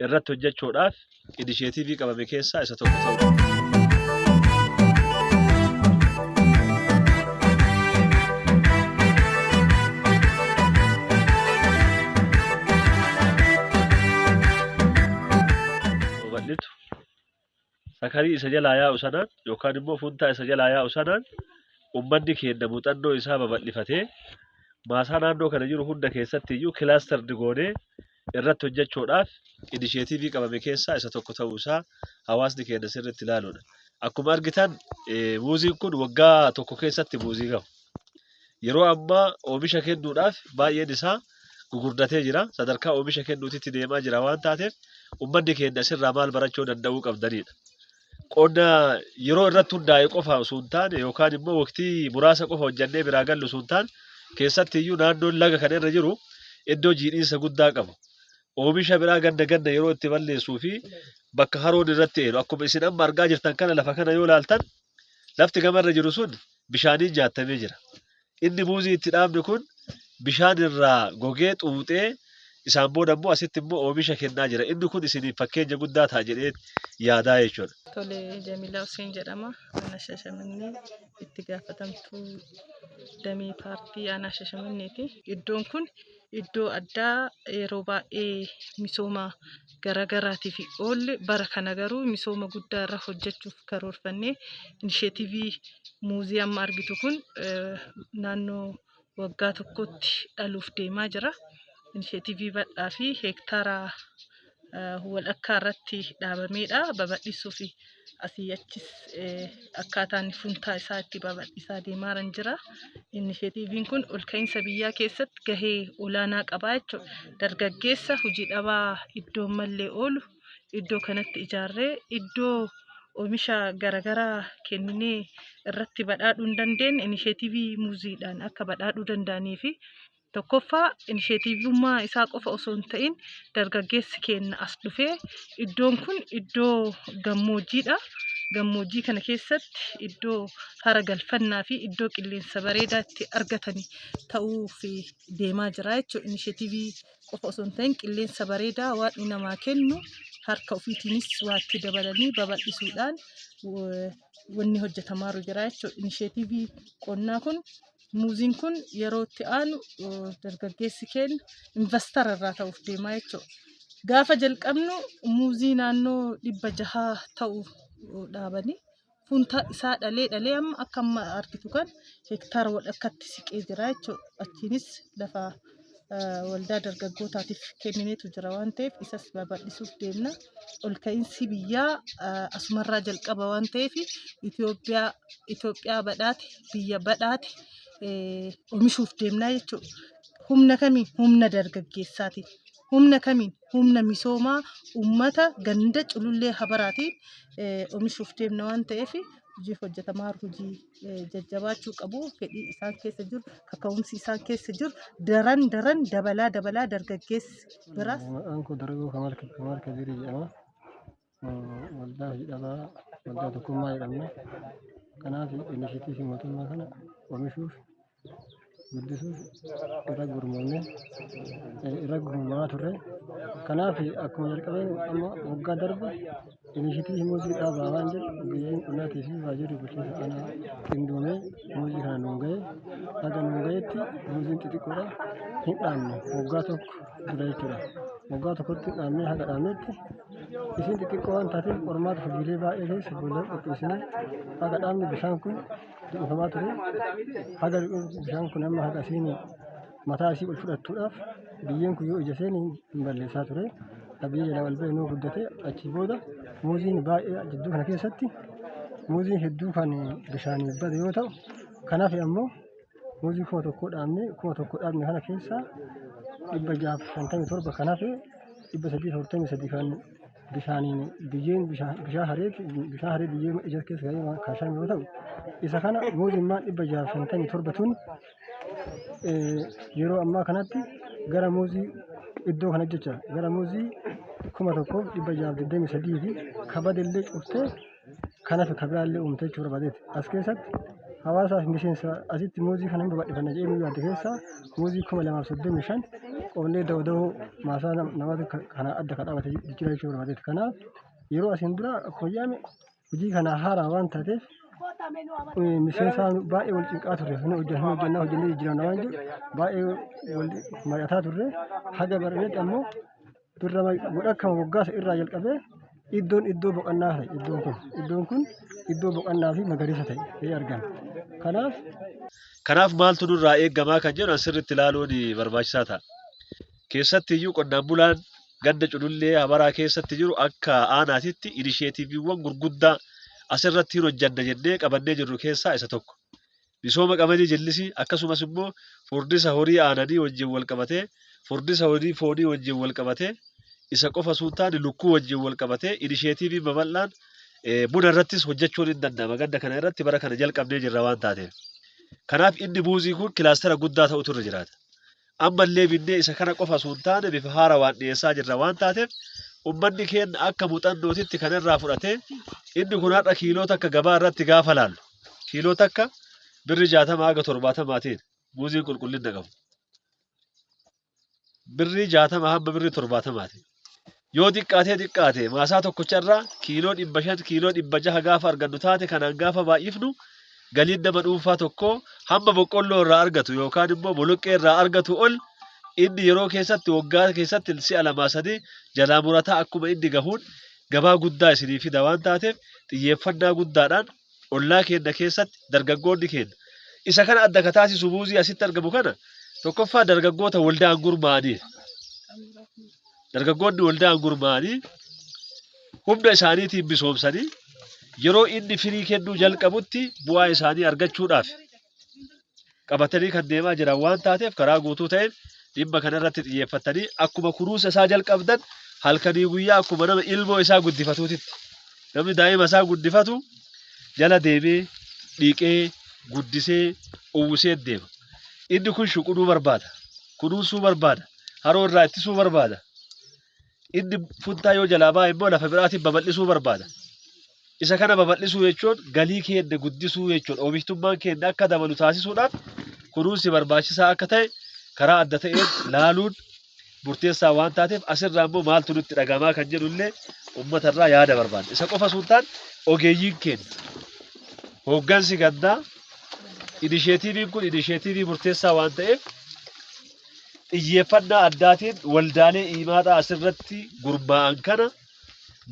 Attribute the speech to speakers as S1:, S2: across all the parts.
S1: irratti hojjechuudhaaf inisheetiivii qabame keessaa isa tokko ta'udha. Sakarii isa jalaa yaa'u sanaan yookaan immoo funtaa isa jalaa yaa'u sanaan uummanni keenya muuxannoo isaa babal'ifatee maasaa naannoo kana jiru hunda keessatti iyyuu kilaasterdi goonee irratti hojjechuudhaaf inisheetiivii qabame keessaa isa tokko ta'uu isaa hawaasni keenya sirriitti ilaaluudha. Akkuma argitan muuziin kun waggaa tokko keessatti muuzii gahu. Yeroo ammaa oomisha kennuudhaaf baay'een isaa gugurdatee jira. Sadarkaa oomisha kennuutitti deemaa jira waan taateef uummanni keenya asirraa maal barachuu danda'uu qabdanidha. Qonna yeroo irratti hundaa'e qofa osoo hin taane yookaan immoo waqtii muraasa qofa hojjannee biraa gallu osoo hin taane keessatti iyyuu naannoon laga kana irra jiru iddoo jiidhinsa guddaa qabu. Oomisha biraa ganna yeroo itti balleessuu fi bakka haroon irratti eenu akkuma isin amma argaa jirtan kana lafa kana yoo ilaaltan lafti gamarra jiru sun bishaaniin jaattamee jira. Inni muuzii itti dhaabne kun bishaan irraa gogee xuuxee isaan booda immoo asitti immoo oomisha kennaa jira. Inni kun isiniif fakkeenya guddaa ta'a jedhee yaadaa jechuudha.
S2: Tole Jamilaa Hussein jedhama. Aanaa Shashamannee itti gaafatamtuu damee paartii aanaa Shashamanneeti. Iddoon kun iddoo addaa yeroo baay'ee misooma garaagaraatiif oolle bara kana garuu misooma guddaa irra hojjechuuf karoorfannee inisheetiivii muuzii amma argitu kun naannoo waggaa tokkotti dhaluuf deemaa jira. Inisheetiivii bal'aa fi heektaara walakkaa irratti dhaabameedha. Babal'isuu fi asii achis akkaataan funtaa isaa itti babal'isaa deemaa jira. Inisheetiiviin kun ol ka'iinsa biyyaa keessatti gahee olaanaa qaba jechuudha. Dargaggeessa hojii dhabaa iddoo mallee oolu iddoo kanatti ijaarree iddoo oomisha garaagaraa kenninee irratti badhaadhuu hin dandeenye inisheetiivii muuziidhaan akka badhaadhuu danda'anii fi tokkoffaa inisheetiivummaa isaa qofa osoo hin ta'in dargaggeessi keenya as dhufee iddoon kun iddoo gammoojjiidha. Gammoojjii kana keessatti iddoo hara galfannaa fi iddoo qilleensa bareedaa itti argatanii ta'uuf deemaa jira jechuudha. Inisheetiivii qofa osoo hin ta'in qilleensa bareedaa waan namaa kennu harka ofiitiinis waatti dabalanii babal'isuudhaan wanni hojjetamaa jira jechuudha. Inisheetiivii qonnaa kun muuziin kun yeroo itti aanu dargaggeessi keenya investara irraa ta'uuf deemaa jechuudha. Gaafa jalqabnu muuzii naannoo 600 ta'u dhaabanii funtaa isaa dhalee amma akka amma argitu kan heektaara walakkaatti siqee jira jechuudha. Achiinis lafa waldaa dargaggootaatiif kennineetu jira waan ta'eef isas babal'isuuf deemna. Ol ka'iinsi biyyaa asumarraa jalqaba waan ta'eef Itoophiyaa badhaate biyya badhaate oomishuuf deemnaa jechuudha. Humna kamiin? Humna dargaggeessaati. Humna kamiin? Humna misoomaa uummata ganda culullee habaraatiin oomishuuf deemna waan ta'eef hojii hojjetamaa hojii jajjabaachuu qabu. Fedhii isaan keessa jiru, kaka'umsi isaan keessa jiru daran dabalaa dargaggeessi biraas.
S3: Maqaan koo Dargoo Kamal Kabirii jedhama. Waldaa hojii dhabaa waldaa tokkummaa jedhamna. Kanaaf inisheetiivii mootummaa kana oomishuuf guddisuuf irra gurmaa'aa turre. Kanaaf akkuma jalqabeen amma waggaa darbe inisheetiivii muuzii dhaabaa waan jedhu biyyeen qonnaatii fi waajjirri bulchiinsa aanaa qindoomee muuzii kana nuun ga'e. Haga nuun ga'etti muuziin xixiqqoodha hin dhaabne waggaa tokko dura jechuudha. Waggaa tokkotti dhaabnee haga dhaabnetti isin xixiqqoo waan taateef qormaata hojiilee baay'ee keessa boolla qopheessinee haga dhaabne bishaan kun dhiqafamaa ture. Haga bishaan kun amma haga isiin mataa isii ol fudhattuudhaaf biyyeen kun yoo ija seen hin balleessaa ture. Biyya jala wal ba'e nuu guddate achi booda muuziin baay'ee jidduu kana keessatti muuziin hedduu kan bishaaniif bade yoo ta'u kanaaf ammoo muuzii 1,000 dhaabne 1,000 dhaabne kana keessaa 657 kanaaf 343 kan bishaaniin biyyeen bishaan haree biyyee ija keessa ga'ee kaashan yoo ta'u isa kana muuziin maan 657 tun yeroo ammaa kanatti gara muuzii iddoo kana jecha gara muuzii 1,623 fi kabadillee cuftee kanaaf kabiraallee uumtee jechuudha baadeeti. As keessatti hawaasaaf miseensa asitti muuzii kana babal'ifanna jedhee yaadde keessaa muuzii 235 qonnee dawda'oo maasaa namatti kana adda kan dhaabate jira jechuu barbaadeeti. Kanaaf yeroo asiin dura akkuma jedhame hojii kana haaraa waan taateef miseensaan baay'ee wal cinqaa turre hin hojjennaa hojjennee jijjiiramna waan jedhu baay'ee wal mari'ataa turre haga baranetti ammoo birra godhakkama waggaasa irraa jalqabee iddoon iddoo boqonnaa ta'e iddoon kun iddoo boqonnaa fi magariisa ta'e argama.
S1: Kanaaf maaltu nurraa eegamaa kan jedhu asirratti ilaaluun barbaachisaa ta'a. Keessatti iyyuu qonnaan bulaan ganda culullee habaraa keessatti jiru akka aanaatitti inisheetiiviiwwan gurguddaa asirratti hin hojjanna jennee qabannee jirru keessaa isa tokko. Misooma qamadii jallisii akkasumas immoo furdisa horii aananii wajjin wal qabatee furdisa horii foonii wajjin wal qabatee isa qofa sun taane lukkuu wajjin wal qabatee inisheetiivii babal'aan buna irrattis hojjechuun hin danda'ama. Ganda kana irratti bara kana jalqabnee jirra waan taateef. Kanaaf inni muuzii kun kilaastara guddaa ta'utu irra jiraata. Ammallee binnee isa kana qofa sun taane bifa haarawaan dhiyeessaa jirra waan taateef ummanni keenya akka muuxannootitti kanarraa fudhatee inni kun har'a kiiloo takka gabaa irratti gaafa laallu kiiloo takka birri 60 haga 70 muuzii qulqullina qabu. Birri 60 hamma birri 70 yoo xiqqaate maasaa tokkocharraa kiiloo 500 kiiloo 600 gaafa argannu taate kanaan gaafa baay'ifnu galiin nama dhuunfaa tokko hamma boqqolloo irraa argatu yookaan immoo boloqqee irraa argatu ol inni yeroo keessatti waggaa keessatti si'a 2-3 jalaa murataa akkuma inni gahuun gabaa guddaa isinii fida waan taateef xiyyeeffannaa guddaadhaan ollaa keenya keessatti dargaggoonni keenya isa kana adda kataasisu muuzii asitti argamu kana tokkoffaa dargaggoota waldaan gurmaa'anii dargaggoonni waldaan gurmaa'anii humna isaaniitiin misoomsanii yeroo inni firii kennuu jalqabutti bu'aa isaanii argachuudhaaf qabatanii kan deemaa jiran waan taateef karaa guutuu ta'een dhimma kanarratti xiyyeeffatanii akkuma kunuunsa isaa jalqabdan halkanii guyyaa akkuma nama ilmoo isaa guddifatuutitti namni daa'ima isaa guddifatu jala deemee dhiiqee guddisee uwwisee deema. Inni kun shuqunuu barbaada, kunuunsuu barbaada, haroo irraa ittisuu barbaada. Inni funtaa yoo jalaa ba'a immoo lafa biraatiin babal'isuu barbaada. Isa kana babal'isuu jechuun galii keenya guddisuu jechuun oomishtummaan keenya akka dabalu taasisuudhaaf kunuunsi barbaachisaa akka ta'e karaa adda ta'een laaluun murteessaa waan taateef asirraa immoo maaltu nutti dhagamaa kan jedhullee uummatarraa yaada barbaada. Isa qofa sun taane ogeeyyiin keenya hooggansi gandaa inisheetiiviin kun inisheetiivii murteessaa waan ta'eef xiyyeeffannaa addaatiin waldaalee imaadhaa asirratti gurmaa'an kana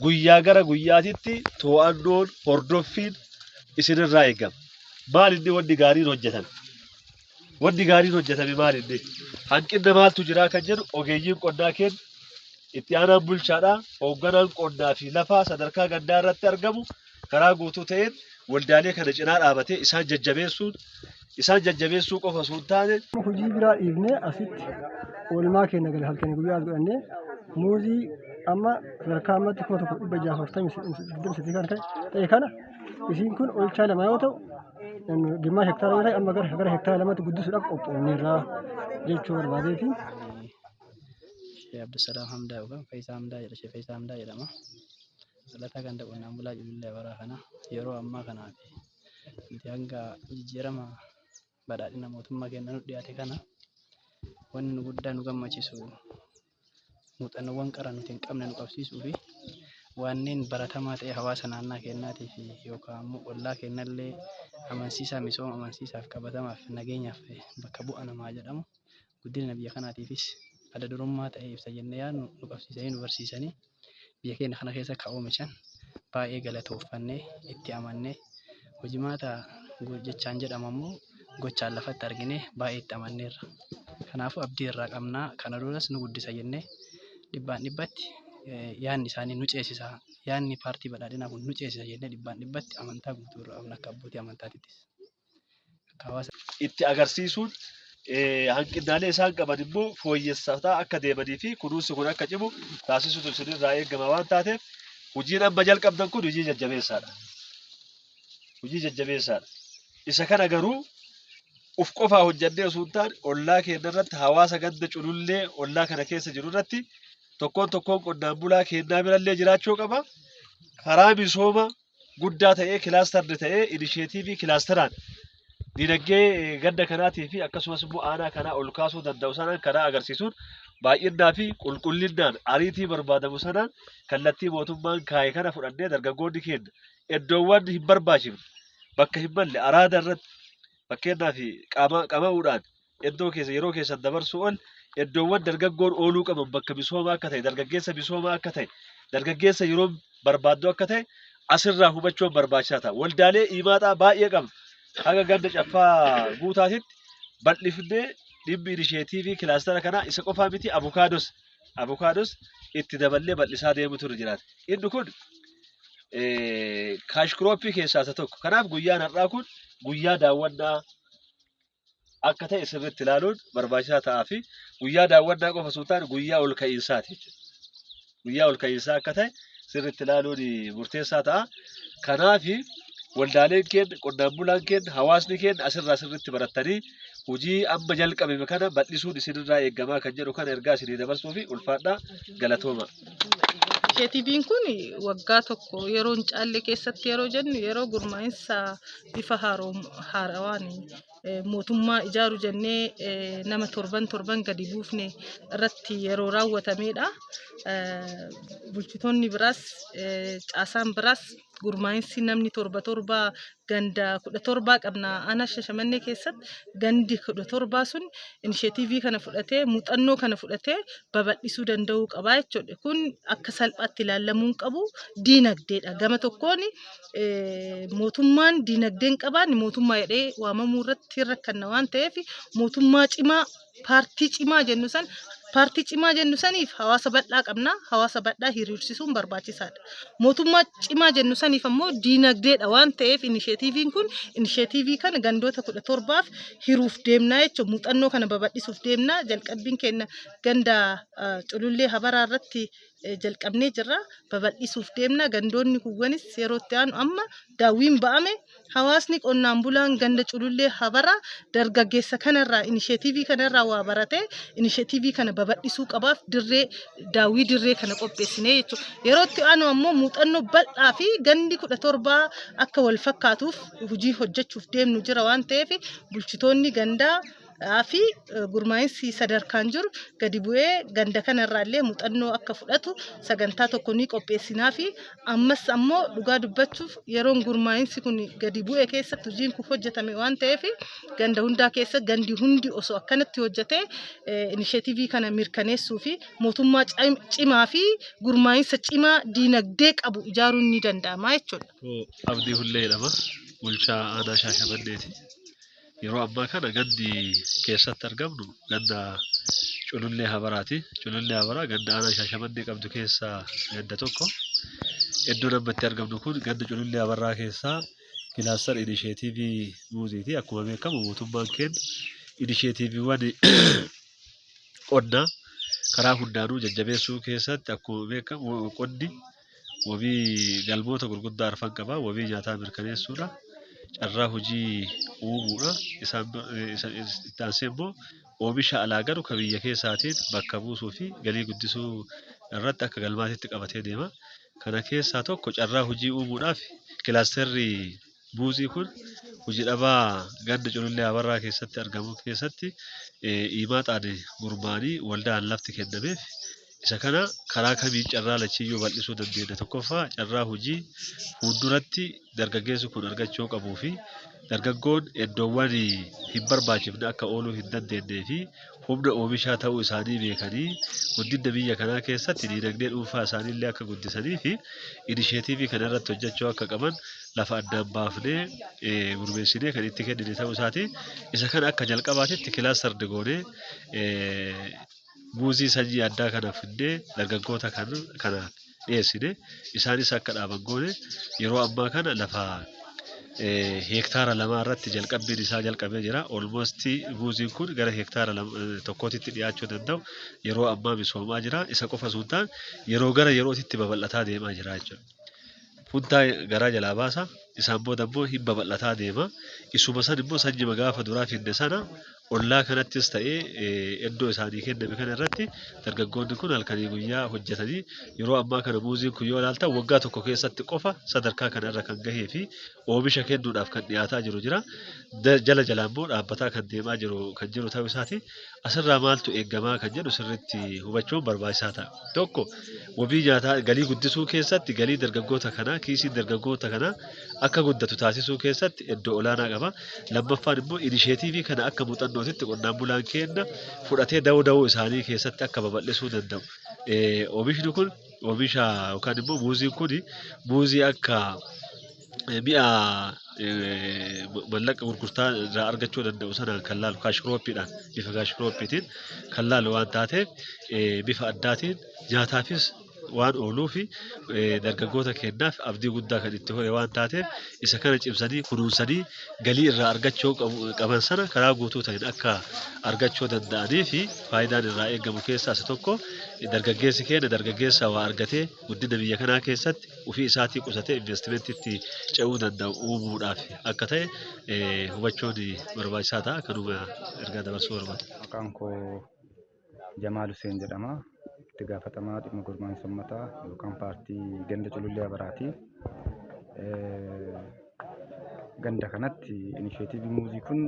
S1: guyyaa gara guyyaatitti to'annoon hordoffiin isinirraa eegama. Maal inni wanni gaariin hojjetame? Wanni gaariin hojjetame maal inni? Hanqinna maaltu jiraa kan jedhu ogeeyyiin qonnaa keenya itti aanaan bulchaadhaa hoogganaan qonnaa fi lafaa sadarkaa gandaa irratti argamu karaa guutuu ta'een waldaalee kana cinaa dhaabatee isaan jajjabeessuu qofa osoo hin taane
S3: hojii biraa dhiifnee asitti oolmaa keenya gale halkanii guyyaa as godhannee muuzii amma sadarkaa ammatti 1640 kan ta'e kana isiin kun oolchaa lama yoo ta'u gimmaa hektaara yoo ta'e amma gara hektaara lamatti guddisuudhaaf qophoofneerra jechuu barbaadeeti.
S4: Sheekh Abdusalaam Hamdaa yookaan Faayisaa Hamdaa jedha. Sheekh Faayisaa Hamdaa jedhama. Dhalataa ganda qonnaan bulaa Culullee Habaraa kana yeroo ammaa kanaaf nuti hanga jijjiirama badhaadhina mootummaa keenya nu dhiyaate kana wanni nu guddaa nu gammachiisu muuxannoowwan qara nuti hin qabne nu qabsiisuu fi wanneen baratamaa ta'e hawaasa naannaa keenyaatii fi yookaan immoo ollaa keenyallee amansiisaa misooma amansiisaaf qabatamaaf nageenyaaf bakka bu'a namaa jedhamu guddina biyya kanaatiifis adda durummaa ta'e ibsa jennee yaadnu nu qabsiisanii nu barsiisanii biyya keenya kana keessa akka oomishan baay'ee galatoofannee itti amannee hojimaata jechaan jedhamu ammoo gochaan lafatti arginee baay'ee itti amanneerra. Kanaafuu abdii irraa qabnaa kana duras nu guddisa jennee dhibbaan dhibbatti yaadni isaanii nu ceesisa. Yaadni paartii badhaadhinaa kun nu ceesisa jennee dhibbaan dhibbatti amantaa guutuu irraa qabna akka abbootii amantaatittis.
S1: Itti agarsiisuun hanqinaalee isaan qaban immoo fooyyessataa akka deemanii fi kunuunsi kun akka cimu taasisuutu isinirraa eegama waan taateef hojiin amma jalqabdan kun hojii jajjabeessaadha. Hojii jajjabeessaadha. Isa kana garuu uf qofaa hojjannee osoo hin taane ollaa keenya irratti hawaasa ganda culullee ollaa kana keessa jiru irratti tokkoon qonnaan bulaa keenyaa birallee jiraachuu qaba. Karaa misooma guddaa ta'ee kilaastarri ta'ee inisheetiivii kilaasteraan dinagdee ganda kanaatii fi akkasumas immoo aanaa kanaa ol kaasuu danda'u sanaan karaa agarsiisuun baay'inaa fi qulqullinnaan ariitii barbaadamu sanaan kallattii mootummaan kaa'e kana fudhannee dargaggoonni keenya iddoowwan hin barbaachifne bakka hin malle araada irratti fakkeenyaaf qama'uudhaan iddoo keessa yeroo keessan dabarsuu ol iddoowwan dargaggoon ooluu qaban bakka misoomaa akka ta'e dargaggeessa misoomaa akka ta'e dargaggeessa yeroo barbaaddu akka ta'e asirraa hubachuun barbaachisaa ta'a. Waldaalee imaaxaa baay'ee qabna. Haga ganda caffaa guutaatitti bal'ifnee dhimmi inisheetiivii kilaastara kanaa isa qofaa miti avokaados itti daballee bal'isaa deemutu jiraata. Inni kun kaashkrooppii keessaa isa tokko. Kanaaf guyyaan har'aa kun guyyaa daawwannaa akka ta'e sirriitti ilaaluun barbaachisaa ta'aa fi guyyaa daawwannaa qofa osoo hin taane guyyaa ol ka'iinsaati jechuudha. Guyyaa ol ka'iinsaa akka ta'e sirriitti ilaaluun murteessaa ta'a. Kanaaf waldaaleen keenya, qonnaan bulaan keenya, hawaasni keenya asirraa sirriitti baratanii hojii amma jalqabame kana bal'isuun isinirraa eeggamaa kan jedhu kana ergaa isinii dabarsuu fi ulfaadhaa galatooma.
S2: Inishetiiviin kun waggaa tokko yeroo hin caalle keessatti yeroo jennu yeroo gurmaa'insa bifa haarawaan mootummaa ijaaru jennee nama torban gadi buufne irratti yeroo raawwatamedha. Bulchitoonni biraas caasaan biraas gurmaa'insi namni torba ganda 17 qabna ana Shashamannee keessatti gandi 17 sun inishetiivii kana fudhatee muuxannoo kana fudhatee babal'isuu danda'uu qaba jechuudha. Kun akka salphaatti ilaalamuu qabu diinagdeedha. Gama tokkoon mootummaan diinagdeen qabaan mootummaa jedhee waamamuu irratti rakkanna waan ta'eef mootummaa cimaa paartii cimaa jennu saniif hawaasa bal'aa qabna. Hawaasa bal'aa hiriirsisuun barbaachisaadha. Mootummaa cimaa jennu saniif ammoo diinagdeedha waan ta'eef inishetiiviin kun inishetiivii kana gandoota 17f hiruuf deemnaa jechuudha. Muuxannoo kana babal'isuuf deemnaa. Jalqabbiin keenya ganda culullee habaraa irratti jalqabnee jirra. Babal'isuuf deemnaa. Gandoonni kuwwanis yeroo itti aanu amma daawwiin ba'ame hawaasni qonnaan bulaan ganda culullee habaraa dargaggeessa kanarraa inishetiivii kanarraa waa baratee inishetiivii kana babal'isuu qabaaf daawwii dirree kana qopheessinee jechuudha. Yeroo itti aanu ammoo muuxannoo bal'aa fi gandi 17 akka wal fakkaatuuf hojii hojjechuuf deemnu jira waan ta'eef bulchitoonni gandaa fi gurmaa'insi sadarkaan jiru gadi bu'ee ganda kanarraallee muuxannoo akka fudhatu sagantaa tokko ni qopheessinaa fi ammas ammoo dhugaa dubbachuuf yeroon gurmaa'insi kun gadi bu'ee keessatti hojiin kun hojjetame waan ta'eef ganda hundaa keessa gandi hundi osoo akkanatti hojjetee inishetiivii kana mirkaneessuu fi mootummaa cimaa fi gurmaa'insa cimaa diinagdee qabu ijaaruun ni danda'ama jechuudha.
S1: Abdii Hullee jedhama. Bulchaa aanaa Shaashamanneeti. Yeroo ammaa kana gandi keessatti argamnu ganda culullee habaraati. Culullee habaraa ganda aanaa Shaashamannee qabdu keessaa ganda tokko. Iddoo namatti argamnu kun ganda culullee habaraa keessaa kilaastar inishetiivii muuziiti. Akkuma beekamu mootummaan keenya inishetiiviiwwan qonnaa karaa hundaanuu jajjabeessuu keessatti akkuma beekamu qonni wabii galmoota gurguddaa arfan qaba. Wabii nyaataa mirkaneessuudha. Carraa hojii uumuudha. Itti aansee immoo oomisha alaa galu kan biyya keessaatiin bakka buusuu fi galii guddisuu irratti akka galmaatitti qabatee deema. Kana keessaa tokko carraa hojii uumuudhaaf kilaasterri muuzii kun hojii dhabaa ganda culullee habaraa keessatti argamu keessatti imaaxaan gurmaanii waldaan lafti kennameef isa kana karaa kamiin carraa lachiyyuu bal'isuu dandeenya. Tokkoffaa carraa hojii fuulduratti dargaggeessi kun argachuu qabuu fi dargaggoon iddoowwan hin barbaachifne akka ooluu hin dandeenyee fi humna oomishaa ta'uu isaanii beekanii guddina biyya kanaa keessatti diinagdee dhuunfaa isaaniillee akka guddisanii fi inishetiivii kana irratti hojjechuu akka qaban lafa addaan baafnee gurmeessinee kan itti kennine ta'uu isaati. Isa kana akka jalqabaatitti kilaastar digoonee muuzii sanyii addaa kana fidnee dargaggoota kana dhiyeessine isaanis akka dhaaban goone yeroo ammaa kana lafa hektaara 2 irratti jalqabbiin isaa jalqabee jira. Almost muuziin kun gara hektaara 1tti dhiyaachuu danda'u yeroo ammaa misoomaa jira. Isa qofa osoo hin taane yeroo gara yerootitti babal'ataa deemaa jira jechuudha. Funtaa garaa jalaa baasa. isaan booda immoo hin babal'ataa deema. Isuma san immoo sanyima gaafa duraa finne sana ollaa kanattis ta'ee iddoo isaanii kenname kana irratti dargaggoonni kun halkanii guyyaa hojjetanii yeroo ammaa kana muuziin kun yoo ilaaltan waggaa tokko keessatti qofa sadarkaa kanarra kan gahee fi oomisha kennuudhaaf kan dhiyaataa jiru jira. Jala jalaan immoo dhaabbataa kan deemaa jiru ta'uu isaati. Asirraa maaltu eeggamaa kan jedhu sirriitti hubachuun barbaachisaa ta'a. Tokko wabii nyaataa galii guddisuu keessatti galii dargaggoota kanaa kiisiin dargaggoota kanaa akka guddatu taasisuu keessatti iddoo olaanaa qaba. Lammaffaan immoo inisheetiivii kana akka muuxannootitti qonnaan bulaan keenya fudhatee da'uu isaanii keessatti akka babal'isuu danda'u. Oomishni kun oomisha yookaan immoo muuziin kun muuzii akka mi'a mallaqa gurgurtaa irraa argachuu danda'u sanaan kan laalu kaashiroopiidhaan bifa kaashiroopiitiin kan laalu waan taateef bifa addaatiin nyaataafis waan ooluu fi dargaggoota keenyaaf abdii guddaa kan itti hore waan taateef isa kana cimsanii kunuunsanii galii irraa argachuu qaban sana karaa guutuu ta'een akka argachuu danda'anii fi faayidaan irraa eegamu keessaa isa tokko dargaggeessi keenya dargaggeessa waa argatee guddina biyya kanaa keessatti ofii isaatii qusatee investimentiitti ce'uu danda'u uumuudhaaf akka ta'e hubachuun barbaachisaa ta'a. Kanuma ergaa dabarsuu barbaada.
S5: Maqaan koo Jamaal Hussein jedhama. Itti gaafatamaa dhimma gurmaa'insa uummataa yookaan paartii ganda Culullee Abaraati. Ganda kanatti inisheetiivii muuzii kun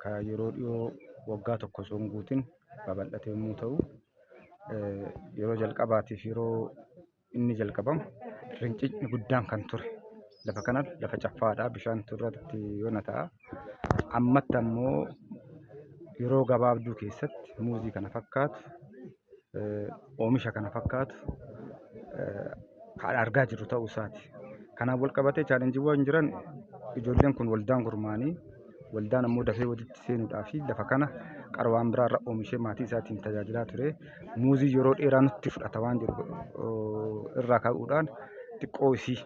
S5: kan yeroo dhiyoo waggaa tokko osoo hin guutin babal'ate yommuu ta'u, yeroo jalqabaatiif yeroo inni jalqabamu rincicni guddaan kan ture. Lafa kanatti lafa caffaadha, bishaan turratti yoona ta'a. Ammatti ammoo yeroo gabaabduu keessatti muuzii kana fakkaatu oomisha kana fakkaatu kan argaa jirru ta'uu isaati. Kanaan wal qabatee chaalenjiiwwan jiran ijoolleen kun waldaan gurmaa'anii waldaan ammoo dafee walitti seenuudhaa fi lafa kana qarwaan biraarra oomishee maatii isaatiin tajaajilaa ture. Muuzii yeroo dheeraa nutti fudhata waan jiru irraa ka'uudhaan xiqqoo isii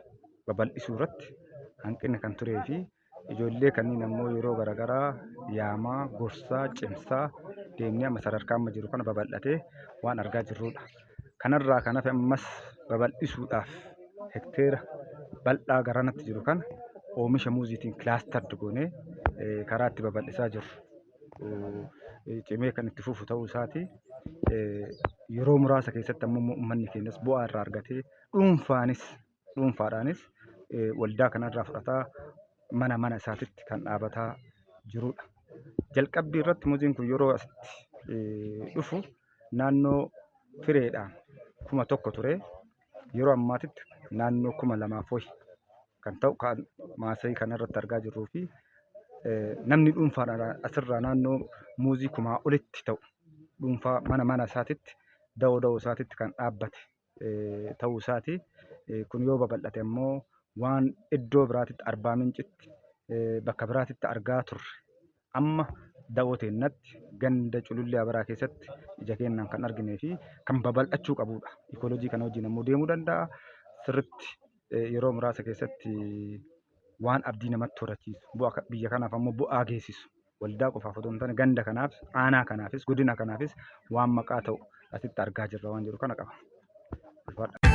S5: babal'isuu irratti hanqinni kan turee fi ijoollee kanneen ammoo yeroo garaagaraa yaamaa, gorsaa, cimsaa deemnee amma sadarkaa amma jiru kana babal'atee waan argaa jirrudha. Kanarraa kan hafe ammas babal'isuudhaaf hekteera bal'aa garanatti jiru kana oomisha muuziitiin kilaastardi goonee karaa itti babal'isaa jirru. Cimee kan itti fufu ta'uu isaati. Yeroo muraasa keessatti ammoo uummanni keenyas bu'aa irraa argatee dhuunfaadhaanis waldaa kanarraa fudhataa mana isaatitti kan dhaabataa jirudha. Jalqabbii irratti muuziin kun yeroo asitti dhufu naannoo fireedhaan 1,000 ture. Yeroo ammaatitti naannoo 2,200 kan ta'u kan maasii kanarratti argaa jirruu fi namni dhuunfaadhaan asirraa naannoo muuzii 1,000 olitti ta'u dhuunfaa mana isaatitti da'oo isaatitti kan dhaabbate ta'uu isaati. Kun yoo babal'ate ammoo waan iddoo biraatitti Arbaa Mincitti bakka biraatitti argaa turre amma da'oo teennatti ganda Culullee Abaraa keessatti ija keenyaan kan arginee fi kan babal'achuu qabudha. Iikooloojii kana wajjin ammoo deemuu danda'a. Sirriitti yeroo muraasa keessatti waan abdii namatti horachiisu biyya kanaaf ammoo bu'aa geessisu waldaa qofaaf otoo hin taane ganda kanaaf aanaa kanaafis godina kanaafis waan maqaa ta'u asitti argaa jirra waan jiru kana qaba.